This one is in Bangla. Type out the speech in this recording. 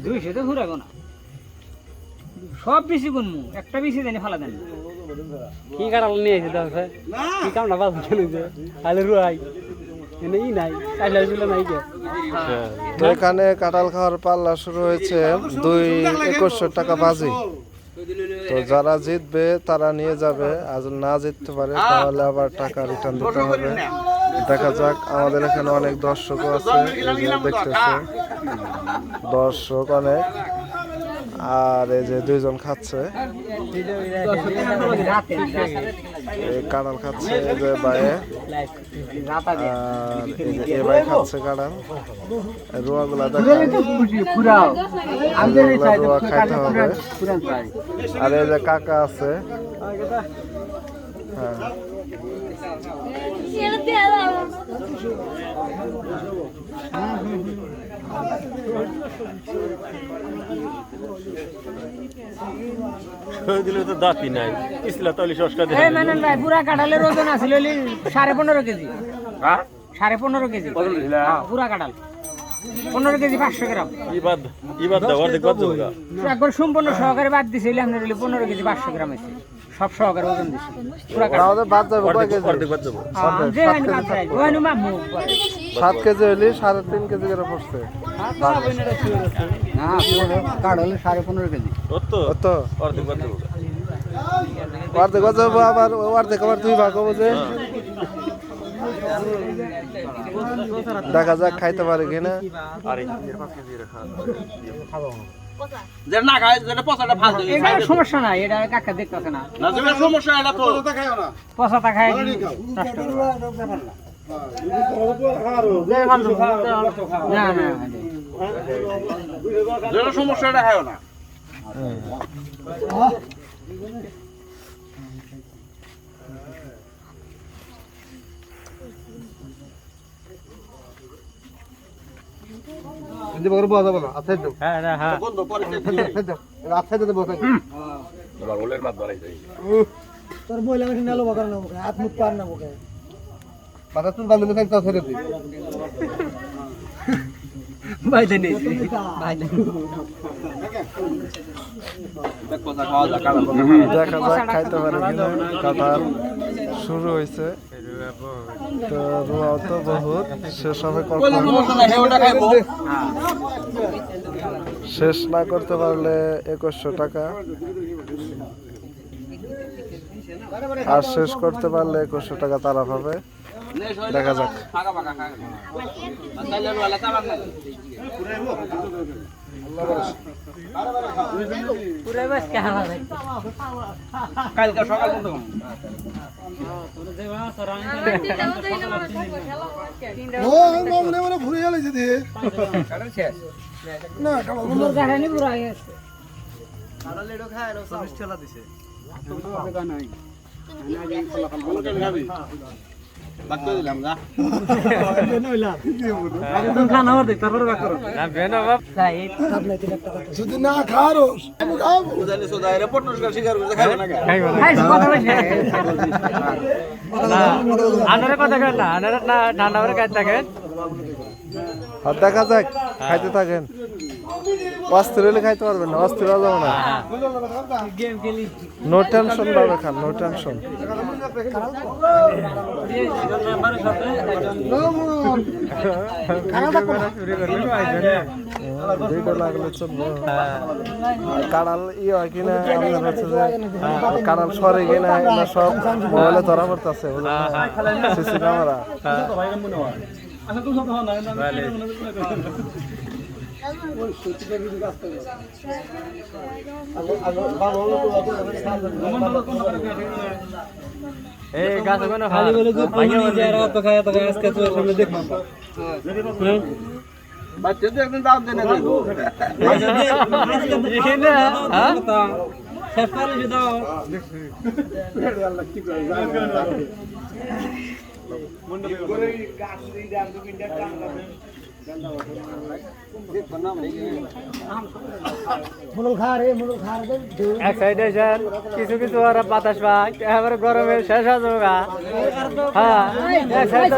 200 তো ঘুরাবো না সব বেশি গুনমু একটা বেশি দেনে ফালা দেন কি কাটাল নিয়ে এসে দাও কি কামটা বাজ চলেছে আলে রুয়াই এনেই নাই কাইলা ছিল নাই কে তো এখানে কাঁঠাল খাওয়ার পাল্লা শুরু হয়েছে 2100 টাকা বাজি। তো যারা জিতবে তারা নিয়ে যাবে, আর না জিততে পারে তাহলে আবার টাকা রিটার্ন দিতে হবে। দেখা যাক, আমাদের এখানে অনেক দর্শকও আছে, দেখতেছে দর্শক অনেক। আর এই যে দুইজন খাচ্ছে, এই কাঁঠাল খাচ্ছে এই যে বাইরে, আর এই যে এ ভাই খাচ্ছে কাঁঠাল। রুয়াগুলা দেখায়, রুয়া খাইতে হবে। আর এই যে কাকা আছে, হ্যাঁ দিলে তো দাঁতই নাই ইসলা তাহলে সংস্কার এই মানেন ভাই পুরা কাঁঠালের ওজন আছিল 15.5 কেজি। 15.5 কেজি পুরা কাঁঠাল, 15 কেজি 500 গ্রাম। ইবাদ দাও অর্ধেক বাদ দেবো একবার সম্পূর্ণ সহকারে বাদ দিছিল আপনার 15 কেজি 500 গ্রাম আছে, সব সহকারে ওজন দিছে পুরা কাঁঠাল। আমাদের বাদ যাবে কয় কেজি? অর্ধেক বাদ দেবো। যে আমি বাদ যাই ওইনু মামু 7 কেজি হইলে 3.5 কেজি করে পড়ছে। না কাটাল 15.5 কেজি তো অর্ধেক বাদ দেবো। অর্ধেক যাবো, আবার অর্ধেক আবার 2 ভাগ হবো যে। দেখা যাক খাইতে পারে কিনা। সমস্যা নাই, এটা কাকা দেখতেছে না পচাটা খাই সমস্যাটা হয় না। তোর বইলা গেছে নালো বাগার না মুখে হাত মুখ পার না মুখে মাথা তুল বান্ধব থাকতে ছেড়ে দি বাইতে নেছি বাইতে দেখা যাক খাইতে পারে কিনা। কাঁঠাল শুরু হয়েছে, তো রুয়াও তো বহুত, শেষ হবে কখন? শেষ না করতে পারলে 2100 টাকা, আর শেষ করতে পারলে 2100 টাকা তারা পাবে। দেখা যাক। কালকে সকাল পর্যন্ত ঘুরে গেলে যদি না যদি না খারো আর দেখা যাক, খাইতে থাকেন। অস্থির হলে খাইতে পারবেন না, অস্থির হলে যাবো না। নো টেনশন ভাবে খান, নো টেনশন। লাগলে চলবো। কাঁড়াল হয় কিনা আমাদের হচ্ছে যে কাঁড়াল সরে কিনা এগুলো সব মোবাইলে ধরা পড়তেছে, সিসি ক্যামেরা। এই গাছ কোনো খালি বলে যে পানি যায় আর তো খায় তো আজকে তো সামনে দেখব বাচ্চা তো একদিন দাম দেন না দেখো এখানে হ্যাঁ শেষ করে যে দাও আল্লাহ কি করে মন্ডল করে গাছ দিয়ে দাম 2 মিনিট টাকা এক সাইডে স্যার কিছু কিছু ওরা বাতাস পায় এবারে গরমে শেষ আছে ওরা হ্যাঁ এক সাইডে